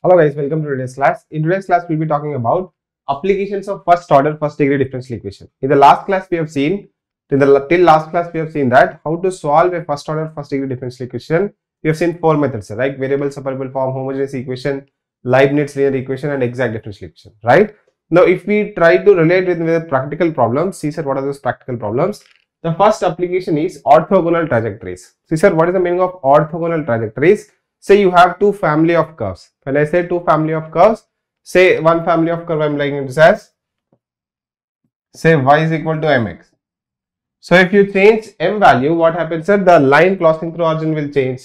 Hello guys, welcome to today's class. In today's class, we'll be talking about applications of first order, first degree differential equation. In the last class, we have seen, till last class, we have seen that how to solve a first order, first degree differential equation. We have seen four methods, right? Variable separable form, homogeneous equation, Leibniz linear equation, and exact differential equation, right? Now, if we try to relate with practical problems, see sir, what are those practical problems? The first application is orthogonal trajectories. See sir, what is the meaning of orthogonal trajectories? Say you have two family of curves. When I say two family of curves, say one family of curve I am writing it as, say y is equal to mx. So if you change m value, what happens sir? The line crossing through origin will change.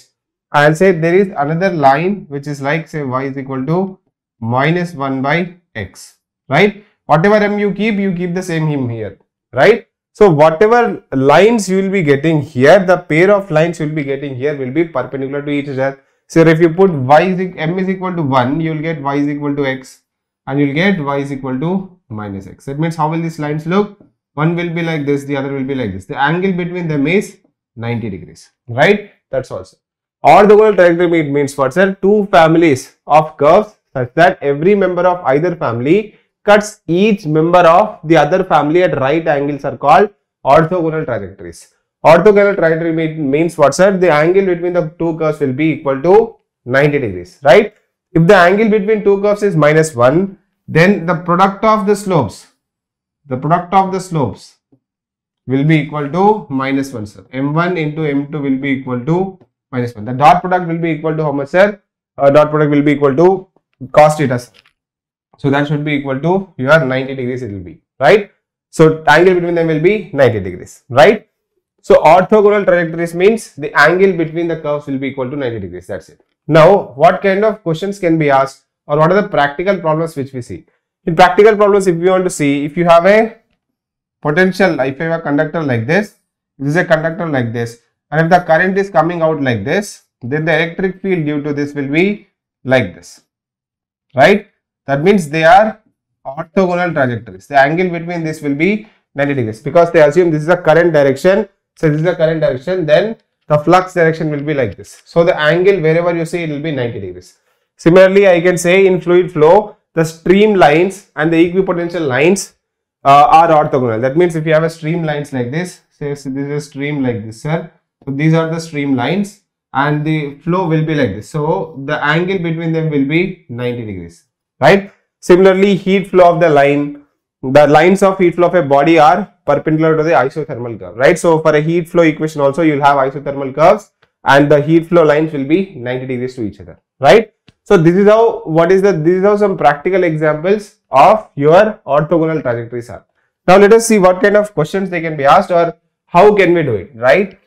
And say there is another line which is like say y is equal to minus 1 by x, right? Whatever m you keep the same m here, right? So whatever lines you will be getting here, the pair of lines you will be getting here will be perpendicular to each other. So if you put m is equal to 1, you will get y is equal to x and you will get y is equal to minus x. That means how will these lines look? One will be like this, the other will be like this. The angle between them is 90 degrees, right? That's also. Orthogonal trajectory means what sir? Two families of curves such that every member of either family cuts each member of the other family at right angles are called orthogonal trajectories. Orthogonal trajectory means what sir? The angle between the two curves will be equal to 90 degrees, right? If the angle between two curves is minus 1, then the product of the slopes will be equal to minus 1 sir. m1 into m2 will be equal to minus 1. The dot product will be equal to how much sir? Dot product will be equal to cos theta sir. So that should be equal to your 90 degrees it will be, right? So angle between them will be 90 degrees, right? So orthogonal trajectories means the angle between the curves will be equal to 90 degrees. That's it. Now, what kind of questions can be asked, or what are the practical problems which we see? In practical problems, if you want to see, if you have a potential, if you have a conductor like this is a conductor like this, and if the current is coming out like this, then the electric field due to this will be like this, right? That means they are orthogonal trajectories. The angle between this will be 90 degrees because they assume this is the current direction. So this is the current direction, then the flux direction will be like this. So the angle wherever you see it will be 90 degrees. Similarly, I can say in fluid flow, the stream lines and the equipotential lines are orthogonal. That means if you have a stream lines like this, say this is a stream like this, sir. So these are the stream lines and the flow will be like this. So the angle between them will be 90 degrees, right? Similarly, heat flow of the lines of heat flow of a body are perpendicular to the isothermal curve, right? So for a heat flow equation also you will have isothermal curves and the heat flow lines will be 90 degrees to each other, right? So this is how some practical examples of your orthogonal trajectories are. Now let us see what kind of questions they can be asked or how can we do it, right?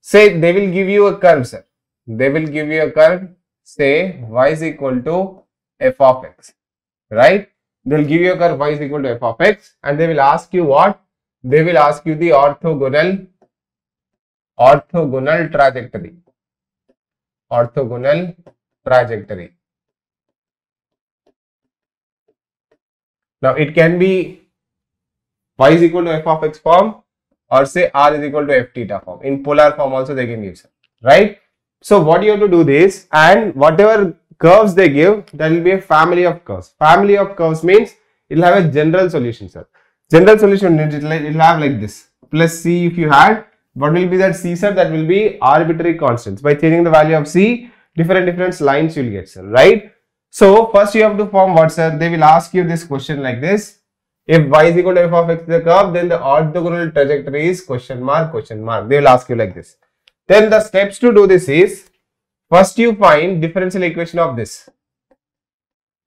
Say they will give you a curve, sir. They will give you a curve, say y is equal to f of x, right? They will give you a curve y is equal to f of x and they will ask you what? They will ask you the orthogonal trajectory. Orthogonal trajectory. Now it can be y is equal to f of x form or say r is equal to f theta form. In polar form also they can give, sir, right? So what you have to do this, and whatever curves they give, there will be a family of curves. Family of curves means it will have a general solution, sir. General solution means it will have like this plus c. If you had, what will be that c, sir? That will be arbitrary constants. By changing the value of c, different lines you will get, sir, right? So first you have to form what, sir? They will ask you this question like this. If y is equal to f of x the curve, then the orthogonal trajectory is question mark. They will ask you like this. Then the steps to do this is, first you find differential equation of this.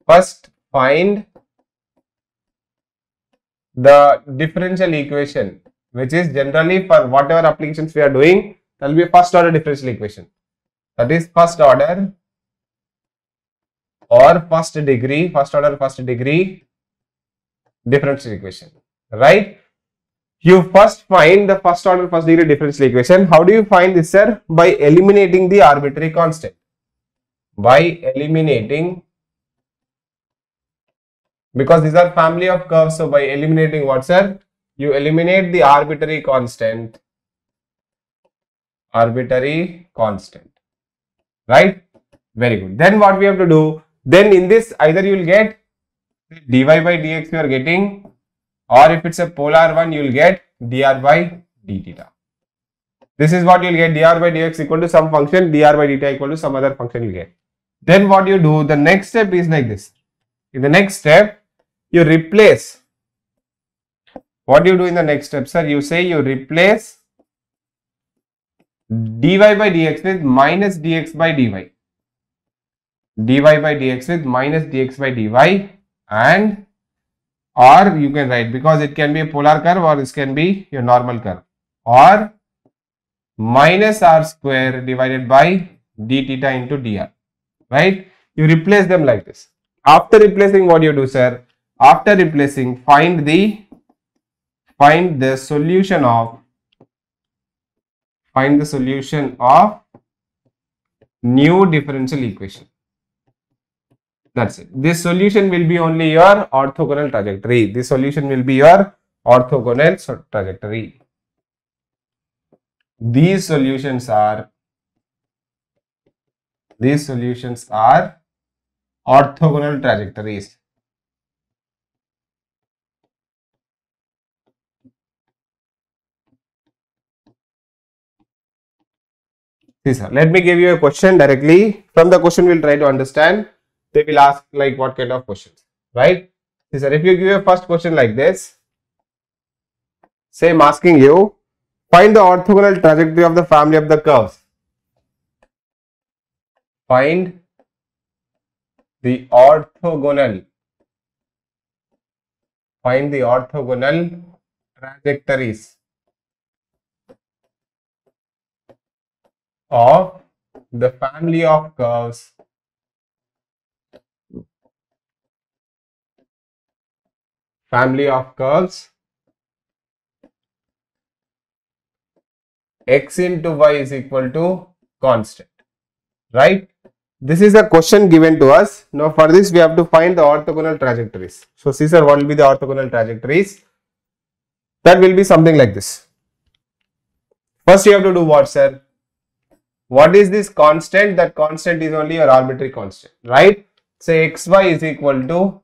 First find the differential equation, which is generally for whatever applications we are doing, that will be a first order differential equation. That is first order or first degree differential equation, right? You first find the first order first degree differential equation. How do you find this, sir? By eliminating the arbitrary constant. By eliminating, because these are family of curves, so by eliminating what, sir? You eliminate the arbitrary constant, right? Very good. Then what we have to do? then in this either you will get dy by dx you are getting, or if it's a polar one you will get dr by d theta. This is what you will get, dr by dx equal to some function, dr by deta equal to some other function you get. Then what you do, the next step is like this. In the next step, you replace. What do you do in the next step, sir? You say you replace dy by dx with minus dx by dy. Dy by dx with minus dx by dy, and or you can write, because it can be a polar curve or this can be your normal curve, or minus r square divided by d theta into dr, right? You replace them like this. After replacing, what you do, sir? After replacing, find the solution of new differential equation. That's it. This solution will be only your orthogonal trajectory. This solution will be your orthogonal trajectory. These solutions are orthogonal trajectories. See, sir, let me give you a question directly. From the question, we'll try to understand. They will ask like what kind of questions, right? See, sir, if you give a first question like this, say I'm asking you, find the orthogonal trajectory of the family of the curves. Find the orthogonal trajectories of the family of curves x into y is equal to constant, right? This is a question given to us. Now for this we have to find the orthogonal trajectories. So see, sir, what will be the orthogonal trajectories? That will be something like this. First you have to do what, sir? What is this constant? That constant is only your arbitrary constant, right? Say xy is equal to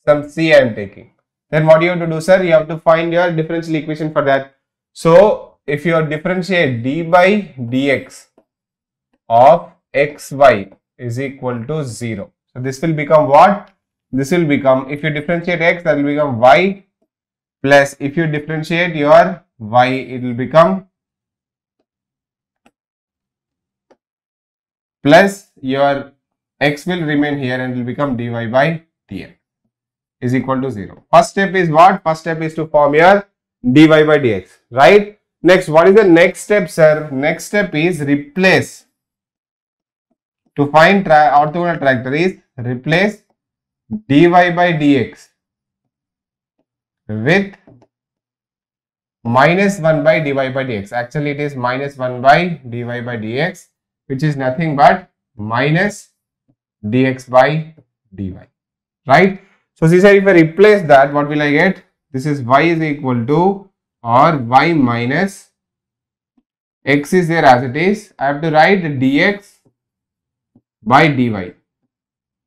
some c I am taking. Then what you have to do, sir? You have to find your differential equation for that. So if you differentiate d by dx of xy is equal to 0. So this will become what? This will become, if you differentiate x, that will become y, plus if you differentiate your y, it will become plus your x will remain here and will become dy by dx is equal to 0. First step is what? First step is to form your dy by dx, right? Next, what is the next step, sir? Next step is replace. To find orthogonal trajectories, replace dy by dx with minus 1 by dy by dx. Actually, it is minus 1 by dy by dx, which is nothing but minus dx by dy, right? So, see, sir, if I replace that, what will I get? This is y is equal to, or y minus x is there as it is. I have to write dx by dy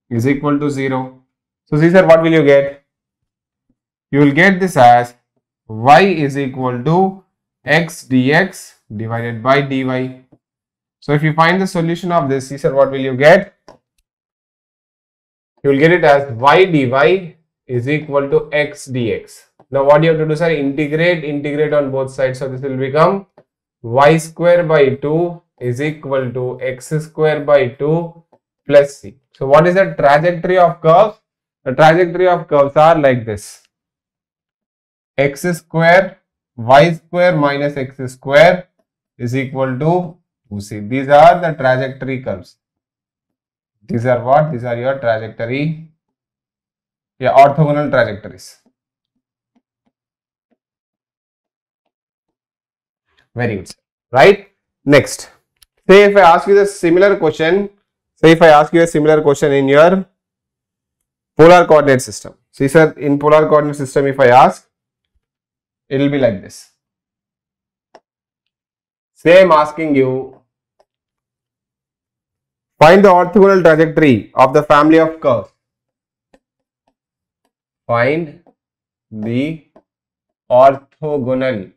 is equal to 0. So, see, sir, what will you get? You will get this as y is equal to x dx divided by dy. So, if you find the solution of this, see, sir, what will you get? You will get it as y dy is equal to x dx. Now, what you have to do, sir? Integrate on both sides. So, this will become y square by 2 is equal to x square by 2 plus c. So, what is the trajectory of curves? The trajectory of curves are like this: x square, y square minus x square is equal to 2c. These are the trajectory curves. These are what? These are your trajectory, orthogonal trajectories. Very good, right? Next, say if I ask you the similar question, in your polar coordinate system. See, sir, in polar coordinate system, if I ask, it will be like this. Say I am asking you, Find the orthogonal trajectory of the family of curves. Find the orthogonal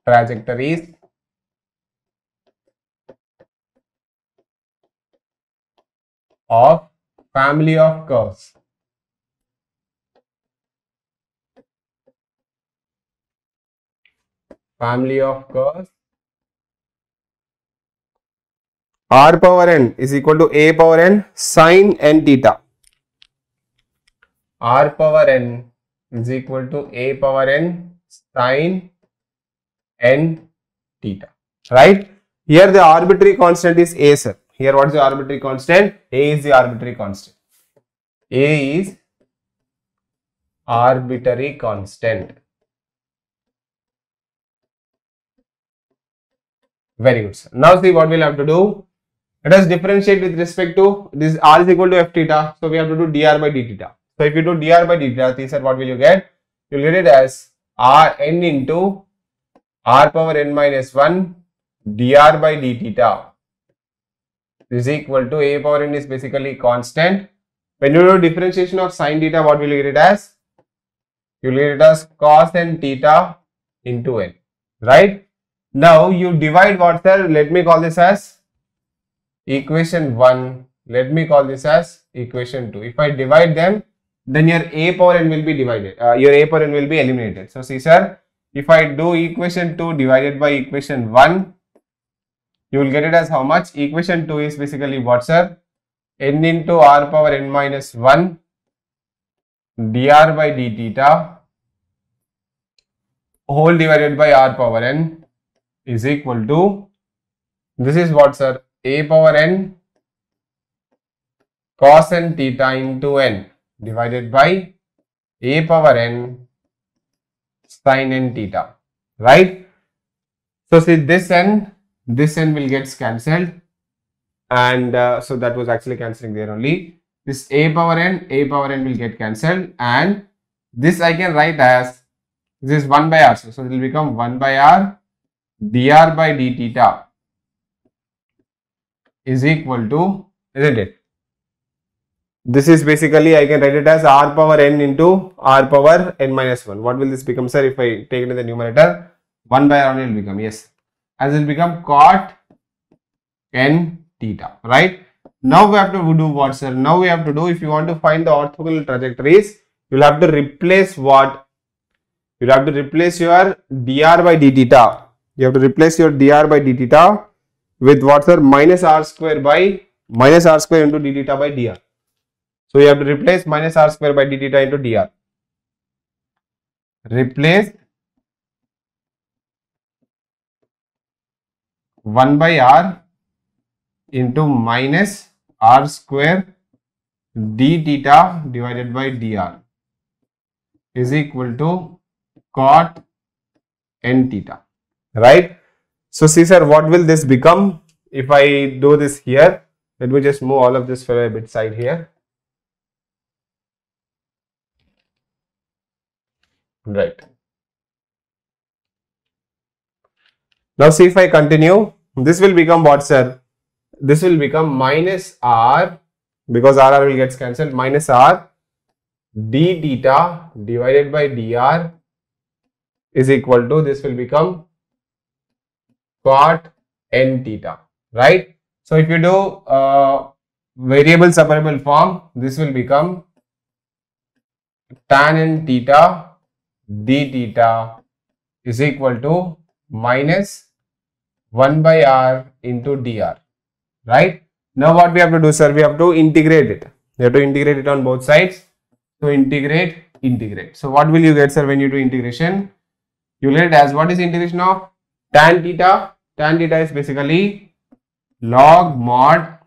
trajectories of family of curves. Family of curves r power n is equal to a power n sine n theta. R power n is equal to a power n sine n theta. Right? Here the arbitrary constant is a, sir. Here what is the arbitrary constant? A is the arbitrary constant. A is arbitrary constant. Very good, sir. Now see what we'll have to do. Let us differentiate with respect to this r is equal to f theta. So we have to do dr by d theta. So if you do dr by d theta, sir, what will you get? You will get it as r n into r power n minus 1 dr by d theta is equal to a power n is basically constant. When you do differentiation of sine theta, what will you get it as? You will get it as cos n theta into n. Right? Now you divide what, sir? Let me call this as equation 1. Let me call this as equation 2. If I divide them, then your a power n will be divided. Your a power n will be eliminated. So see, sir, if I do equation 2 divided by equation 1, you will get it as how much? Equation 2 is basically what, sir? N into r power n minus 1 dr by d theta whole divided by r power n is equal to, this is what, sir? A power n cos n theta into n divided by a power n sin n theta, right? So see, this n will get cancelled, and so that was actually cancelling there only. This a power n will get cancelled, and this I can write as, this is 1 by r, so it will become 1 by r dr by d theta is equal to, isn't it? This is basically, I can write it as r power n into r power n minus 1. What will this become, sir? If I take it in the numerator, 1 by r only will become, yes, as it will become cot n theta, right? Now we have to do what, sir? Now we have to do, if you want to find the orthogonal trajectories, you will have to replace what? You will have to replace your dr by d theta. You have to replace your dr by d theta with what, sir? Minus r square into d theta by dr. So you have to replace minus r square by d theta into dr. Replace 1 by r into minus r square d theta divided by dr is equal to cot n theta, right? So see, sir, what will this become if I do this here? Let me just move all of this for a bit side here. Right. Now see, if I continue, this will become what, sir? This will become minus r, because r will get cancelled, minus r d theta divided by dr is equal to, this will become cot n theta, right? So if you do variable separable form, this will become tan n theta d theta is equal to minus 1 by r into dr, right? Now what we have to do, sir? We have to integrate it. We have to integrate it on both sides. So integrate. So what will you get, sir, when you do integration? You will get it as, what is integration of tan theta? Tan theta is basically log mod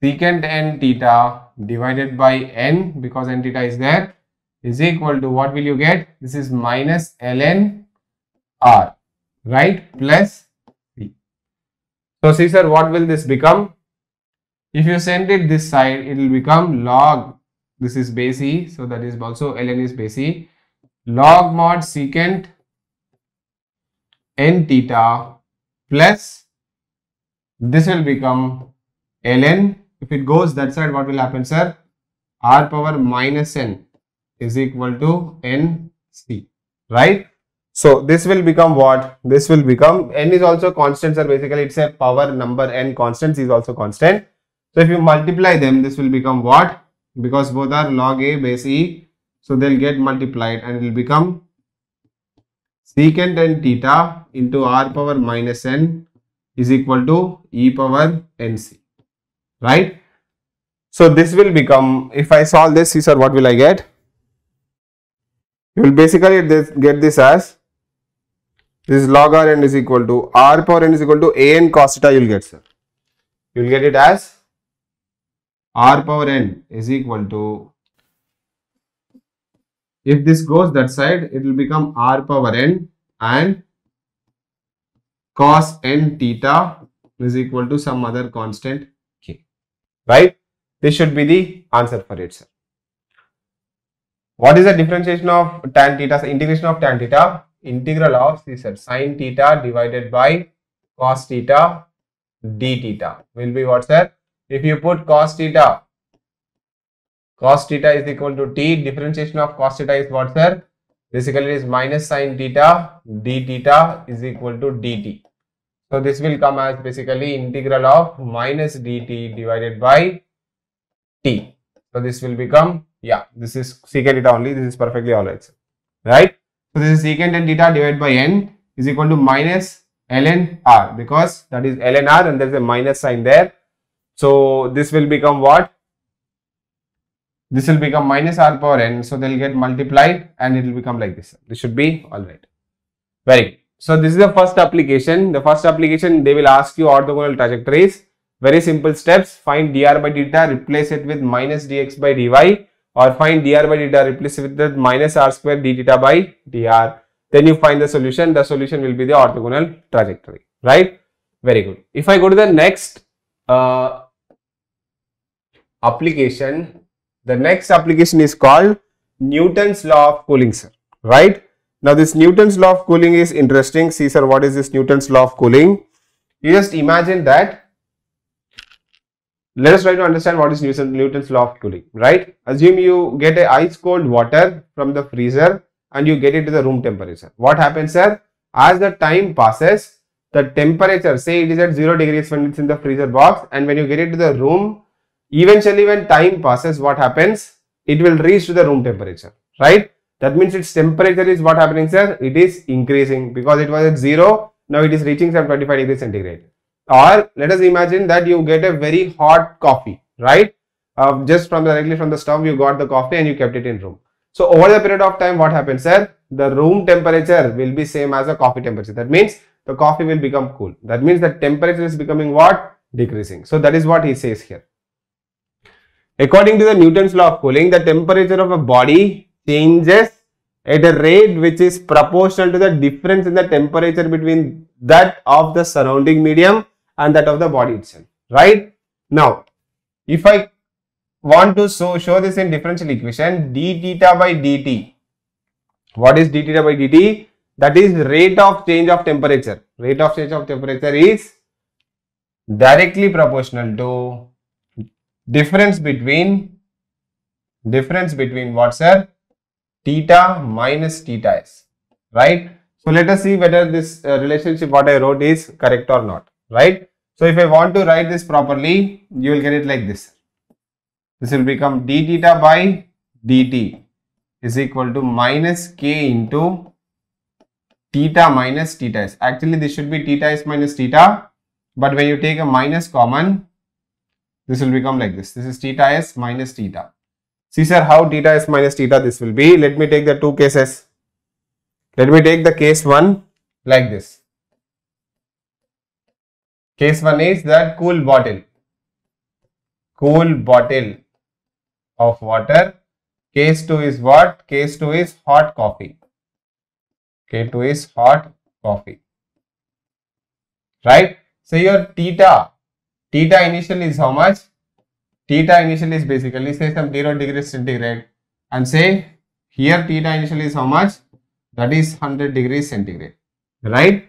secant n theta divided by n, because n theta is there, is equal to, what will you get? This is minus ln r, right, plus c. So see, sir, what will this become? If you send it this side, it will become log, this is base e, so that is also ln is base e, log mod secant n theta plus this will become ln. If it goes that side, what will happen, sir? R power minus n is equal to nc, right? So this will become what? This will become, n is also constant, sir. Basically, it's a power number, n constants is also constant. So if you multiply them, this will become what? Because both are log a base e, so they'll get multiplied and it will become secant n theta into r power minus n is equal to e power nc, right? So this will become, if I solve this, see sir, what will I get? You will basically get this as, this is log r n is equal to r power n is equal to a n cos theta. You will get, sir. You will get it as r power n is equal to, if this goes that side, it will become r power n and cos n theta is equal to some other constant k, right? This should be the answer for it, sir. What is the differentiation of tan theta? So integration of tan theta, integral of, see sir, sin theta divided by cos theta d theta will be what, sir? If you put cos theta is equal to t, differentiation of cos theta is what, sir? Basically it is minus sin theta d theta is equal to dt. So this will come as basically integral of minus dt divided by t. So this will become, yeah, this is secant theta only. This is perfectly alright, sir. Right? So this is secant n theta divided by n is equal to minus ln r, because that is ln r and there is a minus sign there. So this will become what? This will become minus r power n. So they will get multiplied and it will become like this. This should be alright. Very good. So this is the first application. The first application, they will ask you orthogonal trajectories. Very simple steps. Find dr by theta, replace it with minus dx by dy, or find dr by theta, replace it with minus r square d theta by dr. Then you find the solution. The solution will be the orthogonal trajectory, right? Very good. If I go to the next application, the next application is called Newton's law of cooling, sir, right? Now this Newton's law of cooling is interesting. See sir, what is this Newton's law of cooling? You just imagine that. Let us try to understand what is Newton's law of cooling, right? Assume you get a ice cold water from the freezer and you get it to the room temperature. What happens, sir? As the time passes, the temperature, say it is at 0 degrees when it's in the freezer box, and when you get it to the room, eventually when time passes, what happens? It will reach to the room temperature, right? That means its temperature is what happening, sir? It is increasing because it was at 0. Now it is reaching some 25 degrees centigrade. Or let us imagine that you get a very hot coffee, right? Just directly from the stove, you got the coffee and you kept it in room. So over the period of time, what happens, sir? The room temperature will be same as the coffee temperature. That means the coffee will become cool. That means the temperature is becoming what? Decreasing. So that is what he says here. According to the Newton's law of cooling, the temperature of a body changes at a rate which is proportional to the difference in the temperature between that of the surrounding medium and that of the body itself, right? Now, if I want to show this in differential equation, d theta by dt. What is d theta by dt? That is rate of change of temperature. Rate of change of temperature is directly proportional to difference between what, sir? Theta minus theta s, right? So let us see whether this relationship what I wrote is correct or not, right? So if I want to write this properly, you will get it like this. This will become d theta by dt is equal to minus k into theta minus theta s. Actually, this should be theta s minus theta, but when you take a minus common, this will become like this. This is theta s minus theta. See sir, how theta s minus theta this will be. Let me take the two cases. Let me take the case 1 like this. Case 1 is that cool bottle of water. Case 2 is what? Case 2 is hot coffee. K2 is hot coffee, right? So your theta initial is how much? Theta initial is basically say some 0 degrees centigrade, and say here theta initial is how much? That is 100 degrees centigrade, right?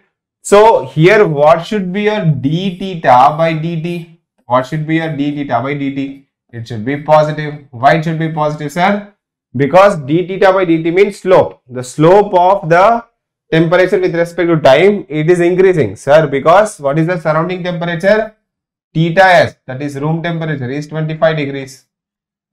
So here what should be your d theta by dt? What should be your d theta by dt? It should be positive. Why it should be positive, sir? Because d theta by dt means slope. The slope of the temperature with respect to time, it is increasing, sir, because what is the surrounding temperature? Theta s, that is room temperature, is 25 degrees.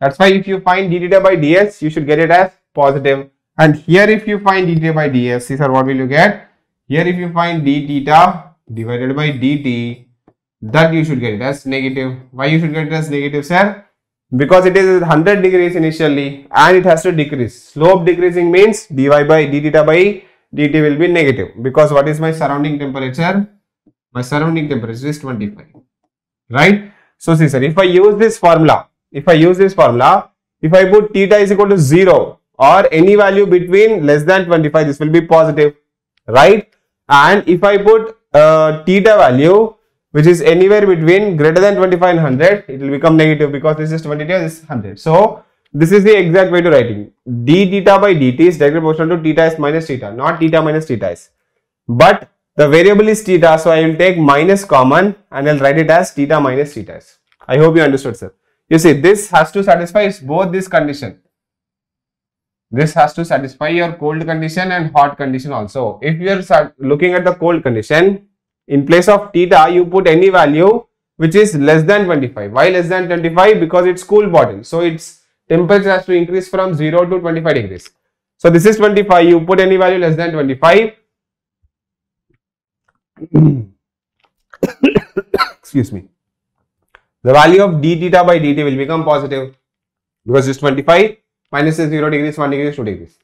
That's why if you find d theta by ds, you should get it as positive. And here if you find d theta by ds, see sir, what will you get? Here if you find d theta divided by dt, that you should get it as negative. Why you should get it as negative, sir? Because it is 100 degrees initially and it has to decrease. Slope decreasing means dy by d theta by dt will be negative, because what is my surrounding temperature? My surrounding temperature is 25, right? So see sir, if I use this formula, if I put theta is equal to 0 or any value between less than 25, this will be positive, right? And if I put theta value which is anywhere between greater than 25 and 100, it will become negative, because this is 22, this is 100. So this is the exact way to writing. D theta by dt is directly proportional to theta s minus theta, not theta minus theta s. But the variable is theta, so I will take minus common and I'll write it as theta minus theta s. I hope you understood, sir. You see, this has to satisfy both this condition. This has to satisfy your cold condition and hot condition also. If you are looking at the cold condition, in place of theta, you put any value which is less than 25. Why less than 25? Because it's cool bottle. So its temperature has to increase from 0 to 25 degrees. So this is 25. You put any value less than 25. Excuse me. The value of d theta by dt will become positive, because it's 25 minus 0 degrees, 1 degree, 2 degrees.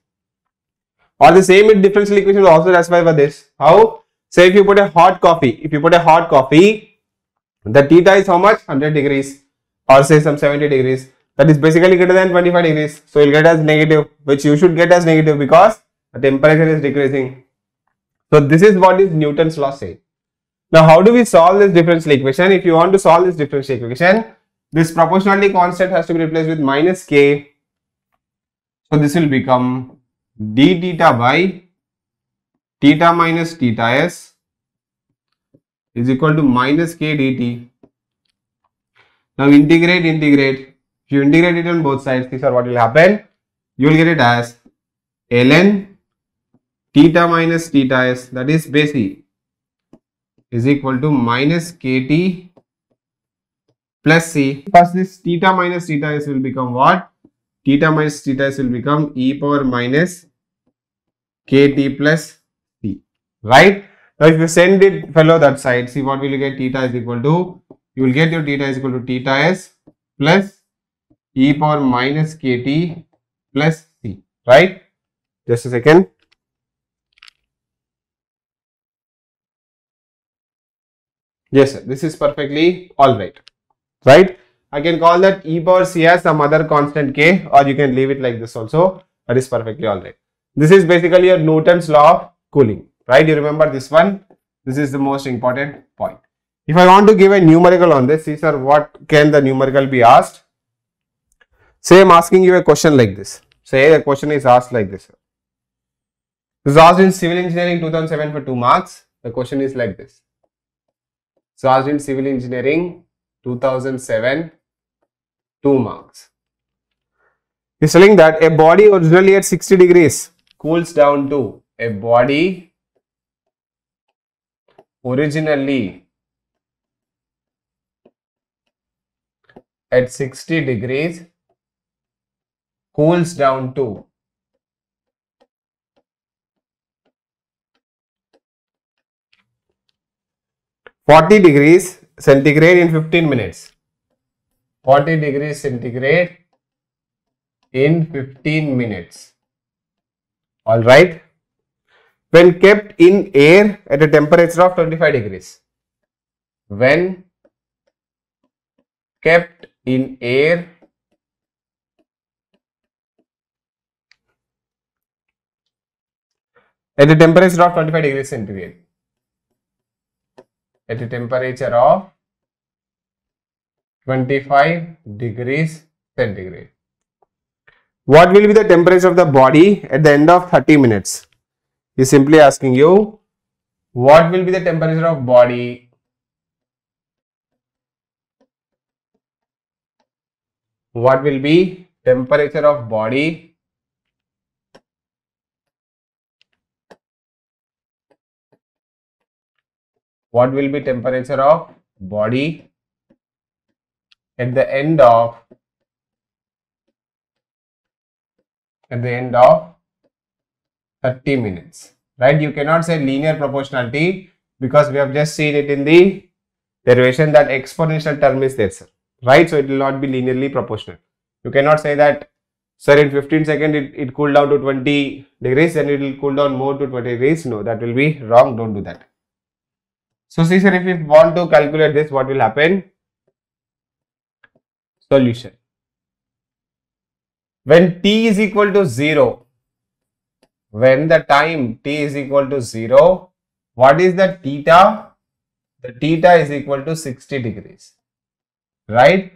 Or the same in differential equation will also satisfy for this. How? Say if you put a hot coffee, the theta is how much? 100 degrees or say some 70 degrees. That is basically greater than 25 degrees. So you'll get as negative, which you should get as negative because the temperature is decreasing. So this is what is Newton's law say. Now how do we solve this differential equation? If you want to solve this differential equation, this proportionality constant has to be replaced with minus k. So this will become d theta by theta minus theta s is equal to minus k dt. Now integrate. If you integrate it on both sides, these are what will happen. You will get it as ln theta minus theta s, that is base e, is equal to minus kt plus c. First this theta minus theta s will become what? Theta minus theta s will become e power minus kt plus c, right? Now if you send it fellow that side, see what will you get? Theta is equal to, you will get your theta is equal to theta s plus e power minus kt plus c, right? Just a second. Yes sir, this is perfectly alright, right? I can call that e power c as some other constant k, or you can leave it like this also. That is perfectly alright. This is basically your Newton's law of cooling, right? You remember this one? This is the most important point. If I want to give a numerical on this, see sir, what can the numerical be asked? Say I am asking you a question like this. Say a question is asked like this. This is asked in Civil Engineering 2007 for 2 marks. The question is like this. So asked in Civil Engineering 2007, 2 marks. He's telling that a body originally at 60 degrees cools down to a body originally at 60 degrees cools down to 40 degrees centigrade in 15 minutes. 40 degrees centigrade in 15 minutes. All right. When kept in air at a temperature of 25 degrees. When kept in air at a temperature of 25 degrees centigrade. At a temperature of 25 degrees centigrade. What will be the temperature of the body at the end of 30 minutes? He is simply asking you What will be the temperature of body? What will be temperature of body what will be temperature of body at the end of 30 minutes, right? You cannot say linear proportionality because we have just seen it in the derivation that exponential term is there, sir, right? So it will not be linearly proportional. You cannot say that, sir, in 15 seconds it cooled down to 20 degrees and it will cool down more to 20 degrees. No, that will be wrong. Don't do that. So see, sir, if we want to calculate this, what will happen? Solution. When t is equal to 0, when the time t is equal to 0, what is the theta? The theta is equal to 60 degrees, right?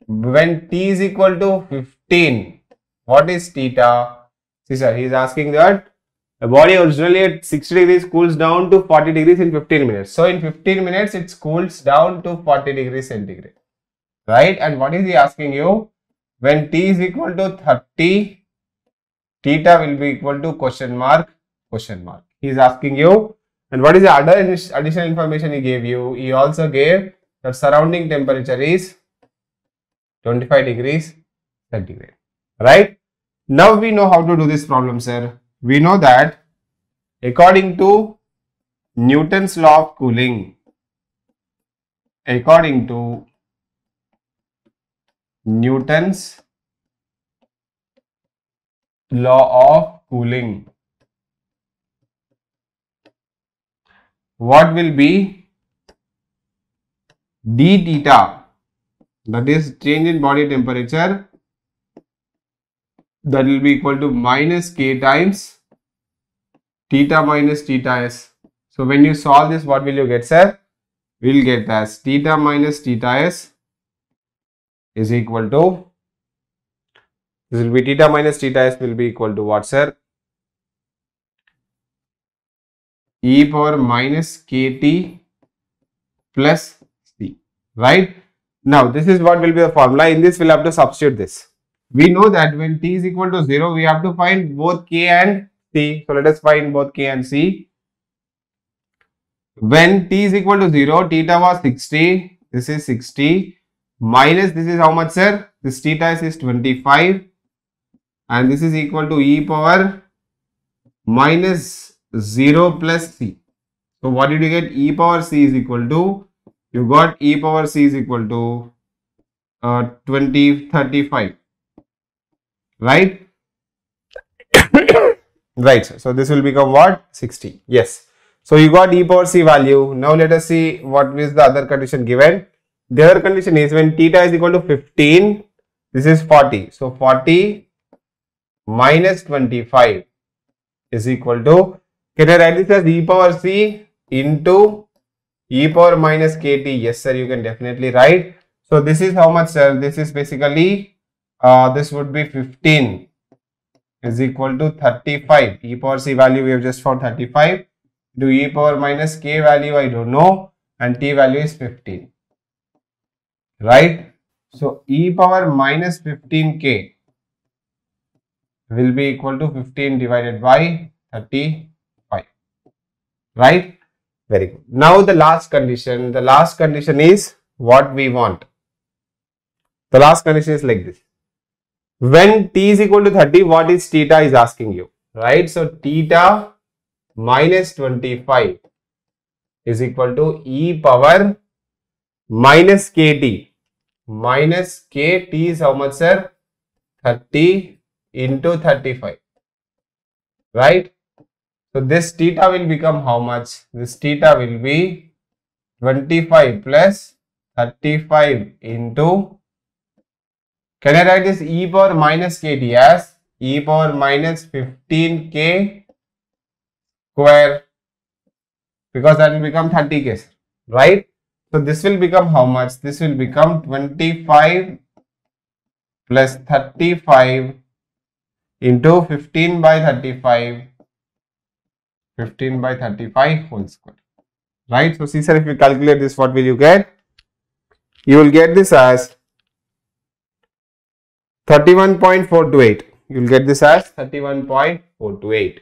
When t is equal to 15, what is theta? See, sir, he is asking that the body originally at 60 degrees cools down to 40 degrees in 15 minutes. So in 15 minutes, it cools down to 40 degrees centigrade, right? And what is he asking you? When t is equal to 30, theta will be equal to question mark, question mark. He is asking you. And what is the other additional information he gave you? He also gave that surrounding temperature is 25 degrees centigrade, right? Now we know how to do this problem, sir. We know that according to Newton's law of cooling, according to Newton's law of cooling, what will be d theta, that is change in body temperature, that will be equal to minus k times theta minus theta s. So when you solve this, what will you get, sir? We will get as theta minus theta s is equal to, this will be theta minus theta s will be equal to what, sir? E power minus kt plus c, right? Now this is what will be the formula. In this, we'll have to substitute this. We know that when t is equal to 0, we have to find both k and c. So let us find both k and c. When t is equal to 0, theta was 60. This is 60 minus this is how much, sir? This theta is 25 and this is equal to e power minus 0 plus c. So what did you get? E power c is equal to, you got e power c is equal to 35, right? Right, sir. So this will become what? 60. Yes. So you got e power c value. Now let us see what is the other condition given. The other condition is when theta is equal to 15, this is 40. So 40 minus 25 is equal to, can I write this as e power c into e power minus kt? Yes, sir, you can definitely write. So this is how much, sir? This is basically, this would be 15 is equal to 35. E power c value we have just found 35. Do e power minus k value I don't know, and t value is 15, right? So e power minus 15k will be equal to 15 divided by 35, right? Very good. Now the last condition is what we want. The last condition is like this. When t is equal to 30, what is theta is asking you, right? So theta minus 25 is equal to e power minus kt. Minus kt is how much, sir? 30 into 35, right? So this theta will become how much? This theta will be 25 plus 35 into, can I write this e power minus kt as e power minus 15k square, because that will become 30k, right? So this will become how much? This will become 25 plus 35 into 15 by 35 15 by 35 whole square. Right? So see sir, if you calculate this, what will you get? You will get this as 31.428. You will get this as 31.428.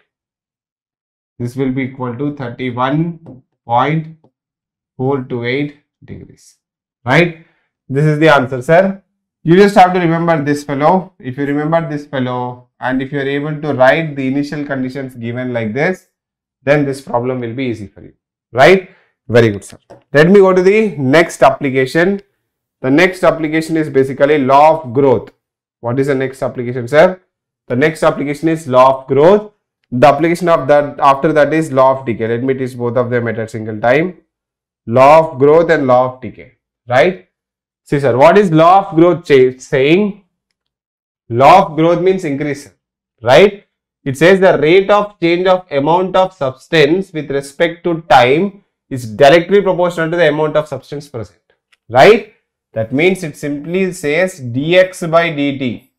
This will be equal to 31.428 degrees. Right? This is the answer, sir. You just have to remember this fellow. If you remember this fellow and if you are able to write the initial conditions given like this, then this problem will be easy for you. Right? Very good, sir. Let me go to the next application. The next application is basically law of growth. What is the next application, sir? The next application is law of growth. The application of that after that is law of decay. Let me teach both of them at a single time. Law of growth and law of decay. Right? See, sir, what is law of growth saying? Law of growth means increase, right? It says the rate of change of amount of substance with respect to time is directly proportional to the amount of substance present, right? That means it simply says dx by dt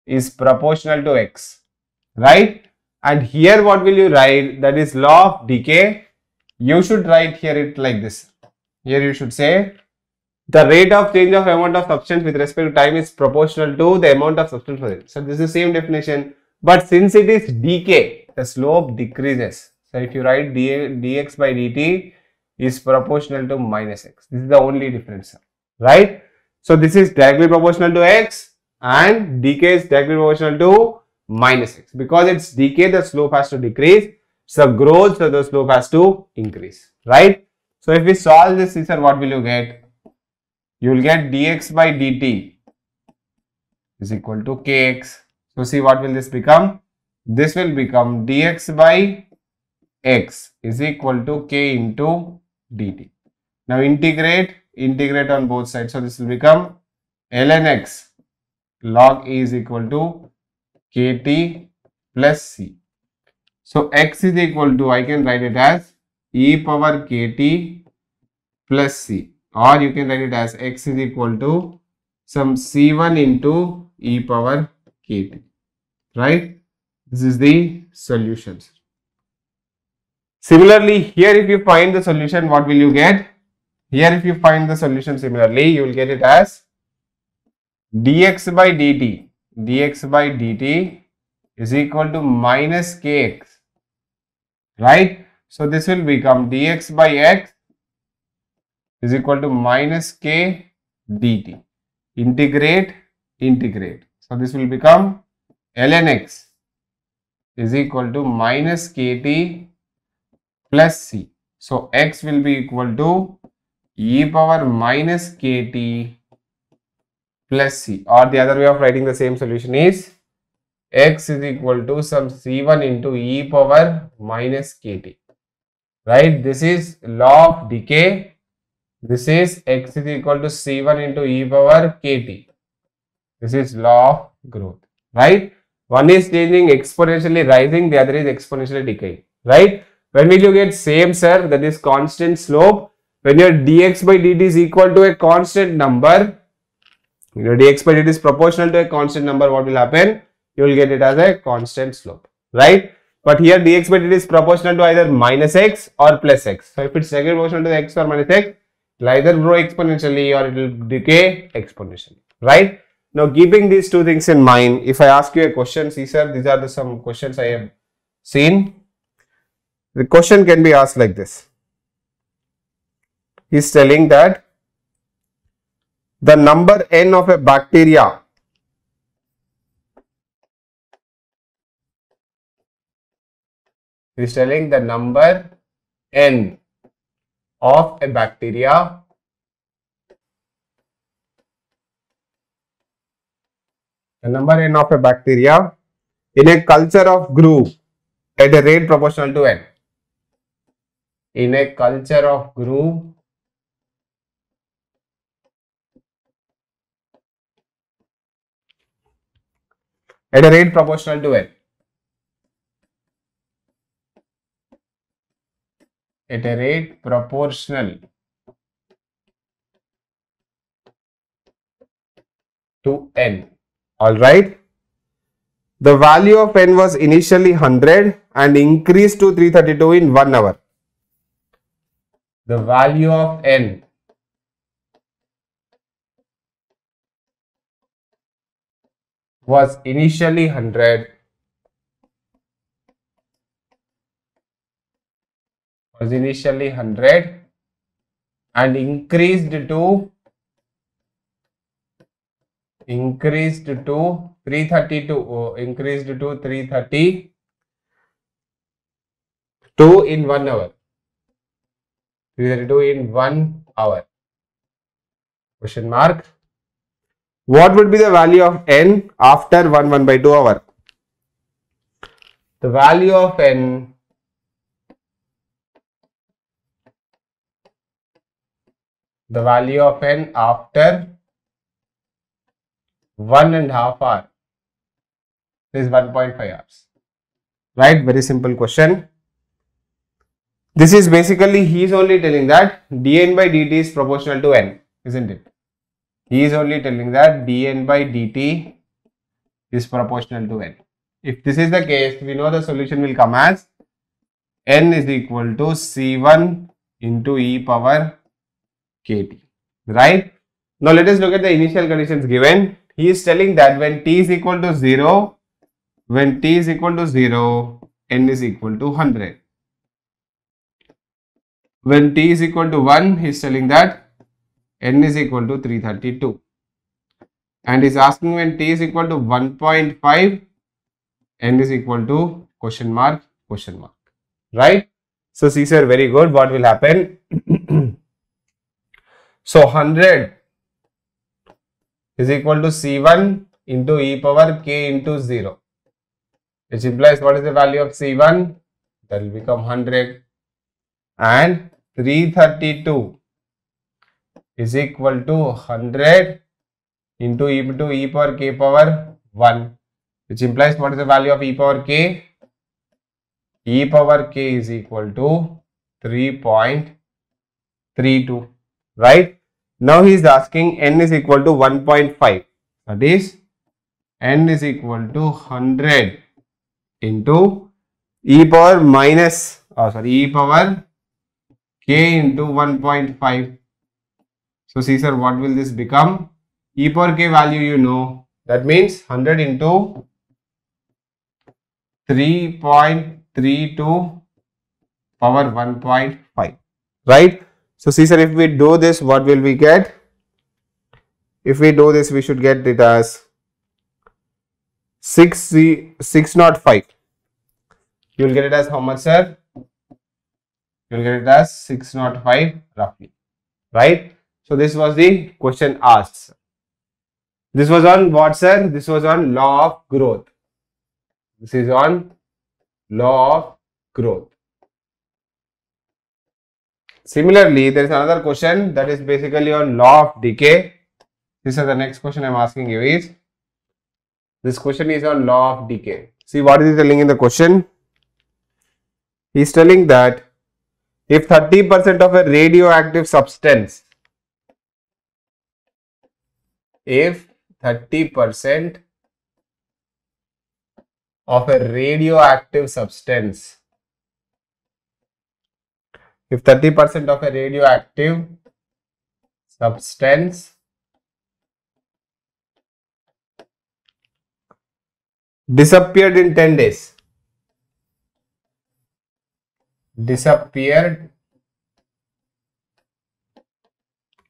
is proportional to x, right? And here what will you write? That is law of decay. You should write here it like this. Here you should say the rate of change of amount of substance with respect to time is proportional to the amount of substance present. So this is the same definition, but since it is decay, the slope decreases. So if you write dx by dt is proportional to minus x. This is the only difference, right? So this is directly proportional to x and decay is directly proportional to minus x. Because it's decay, the slope has to decrease. So growth, so the slope has to increase, right? So if we solve this, sir, what will you get? You will get dx by dt is equal to kx. So see what will this become? This will become dx by x is equal to k into dt. Now integrate on both sides. So this will become ln x log e is equal to kt plus c. So x is equal to, I can write it as e power kt plus c. Or you can write it as x is equal to some c1 into e power kt, right? This is the solutions. Similarly, here if you find the solution, what will you get? Here if you find the solution similarly, you will get it as dx by dt is equal to minus kx, right? So this will become dx by x is equal to minus k dt. Integrate. So this will become ln x is equal to minus kt plus c. So x will be equal to e power minus kt plus c. Or the other way of writing the same solution is x is equal to some c1 into e power minus kt, right? This is law of decay. This is x is equal to c1 into e power kt. This is law of growth, right? One is changing, exponentially rising, the other is exponentially decaying, right? When will you get same, sir? That is constant slope. When your dx by dt is equal to a constant number, your dx by dt is proportional to a constant number, what will happen? You will get it as a constant slope, right? But here dx by dt is proportional to either minus x or plus x. So if it's directly proportional to the x or minus x, it will either grow exponentially or it will decay exponentially, right? Now keeping these two things in mind, if I ask you a question, see sir, these are some questions I have seen. The question can be asked like this. He is telling that the number n of a bacteria is telling the number n of a bacteria in a culture of GRU at a rate proportional to n. In a culture of GRU at a rate proportional to n. At a rate proportional to n. Alright. The value of n was initially 100 and increased to 332 in 1 hour. The value of n was initially 100, and increased to 332, in 1 hour. 332 in 1 hour. Question mark. What would be the value of n after 1 by 2 hour? The value of n after 1.5 hour is 1.5 hours. Right? Very simple question. This is basically, he is only telling that dn by dt is proportional to n, isn't it? He is only telling that dn by dt is proportional to n. If this is the case, we know the solution will come as n is equal to c1 into e power kt. Right? Now let us look at the initial conditions given. He is telling that when t is equal to 0, n is equal to 100. When t is equal to 1, he is telling that n is equal to 332. And is asking when t is equal to 1.5, n is equal to question mark. Right? So, see sir, very good. What will happen? So, 100 is equal to C1 into e power k into 0. Which implies what is the value of C1? That will become 100. And 332 is equal to 100 into e power k power 1. Which implies what is the value of e power k? E power k is equal to 3.32. Right? Now he is asking n is equal to 1.5. That is n is equal to 100 into e power k into 1.5. So see sir, what will this become? E power k value you know. That means 100 into 3.32 power 1.5. Right? So see sir, if we do this, what will we get? If we do this, we should get it as 605. You will get it as how much, sir? You will get it as 605 roughly. Right? So this was the question asked. This was on what, sir? This was on law of growth. This is on law of growth. Similarly, there is another question that is basically on law of decay. This is the next question I am asking you is, this question is on law of decay. See what is he telling in the question? He is telling that if 30% of a radioactive substance, if 30% of a radioactive substance, if 30% of a radioactive substance disappeared in 10 days, disappeared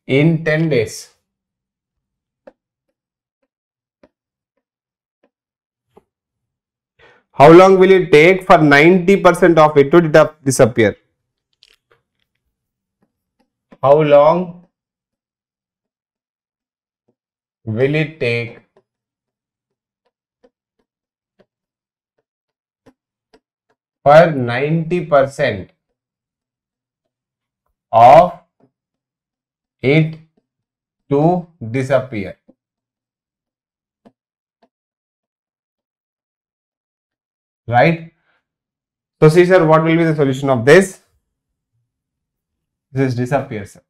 in 10 days, how long will it take for 90% of it to disappear? How long will it take for 90% of it to disappear? Right? So see sir, what will be the solution of this? This disappears, sir.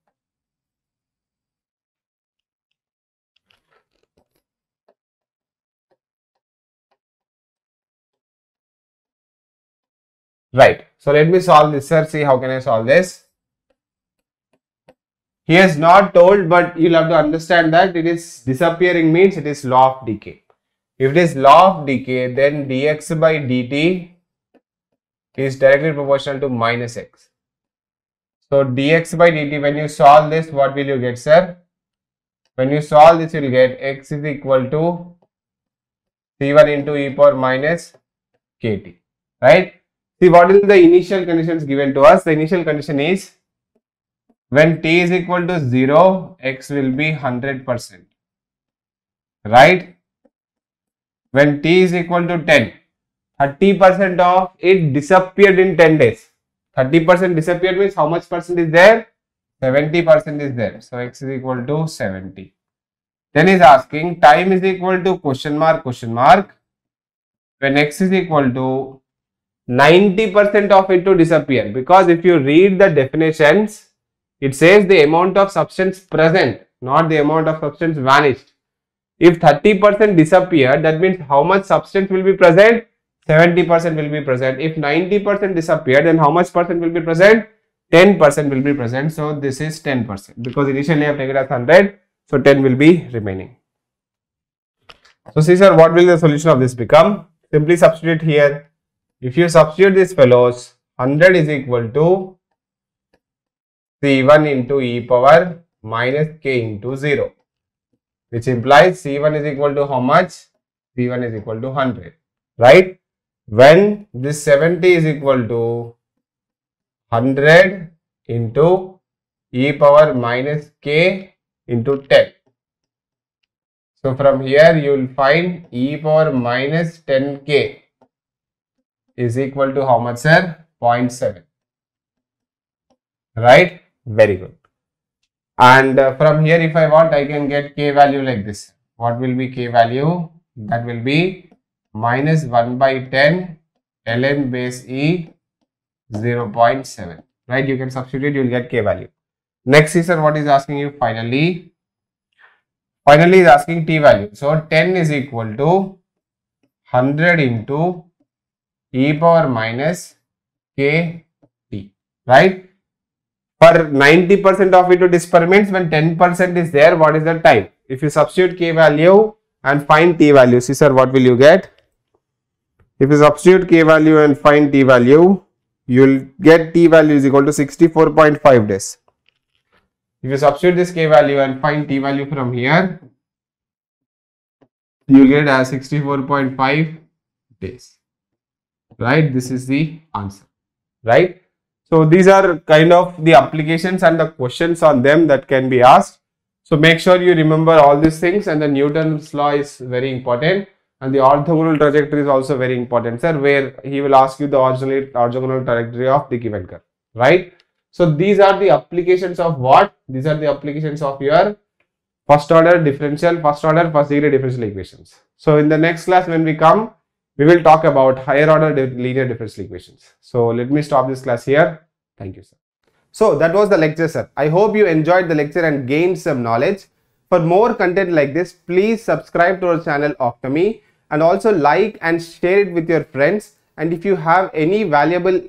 Right. So let me solve this, sir. See how can I solve this. He has not told, but you'll have to understand that it is disappearing means it is law of decay. If it is law of decay, then dx by dt is directly proportional to minus x. So dx by dt, when you solve this, what will you get, sir? When you solve this, you will get x is equal to c1 into e power minus kt. Right? See, what is the initial conditions given to us? The initial condition is when t is equal to 0, x will be 100%. Right? When t is equal to 10, 30% of it disappeared in 10 days. 30% disappeared means how much percent is there? 70% is there. So x is equal to 70. Then is asking time is equal to question mark when x is equal to 90% of it to disappear, because if you read the definitions, it says the amount of substance present, not the amount of substance vanished. If 30% disappeared, that means how much substance will be present? 70% will be present. If 90% disappeared, then how much percent will be present? 10% will be present. So this is 10%, because initially I have taken as 100, so 10 will be remaining. So see, sir, what will the solution of this become? Simply substitute here. If you substitute these fellows, 100 is equal to C1 into e power minus k into 0, which implies C1 is equal to how much? C1 is equal to 100, right? When this 70 is equal to 100 into e power minus k into 10. So from here you will find e power minus 10k is equal to how much, sir? 0.7. Right? Very good. And from here, if I want, I can get k value like this. What will be k value? That will be minus 1 by 10 ln base e 0.7. Right? You can substitute, you will get k value. Next is, sir, what is asking you finally? Finally is asking t value. So 10 is equal to 100 into e power minus k t. Right? For 90% of it to disappear means when 10% is there, what is the time? If you substitute k value and find t value, see, sir, what will you get? If you substitute k value and find t value, you will get t value is equal to 64.5 days. If you substitute this k value and find t value from here, you will get as 64.5 days. Right? This is the answer. Right? So these are kind of the applications and the questions on them that can be asked. So make sure you remember all these things, and the Newton's law is very important, and the orthogonal trajectory is also very important, sir, where he will ask you the orthogonal trajectory of the given curve, right? So these are the applications of what? These are the applications of your first order differential, first degree differential equations. So in the next class when we come, we will talk about higher order linear differential equations. So let me stop this class here. Thank you, sir. So that was the lecture, sir. I hope you enjoyed the lecture and gained some knowledge. For more content like this, please subscribe to our channel Octomy, and also like and share it with your friends. And if you have any valuable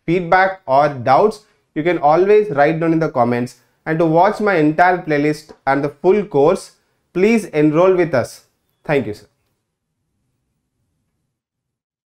feedback or doubts, you can always write down in the comments. And to watch my entire playlist and the full course, please enroll with us. Thank you, sir.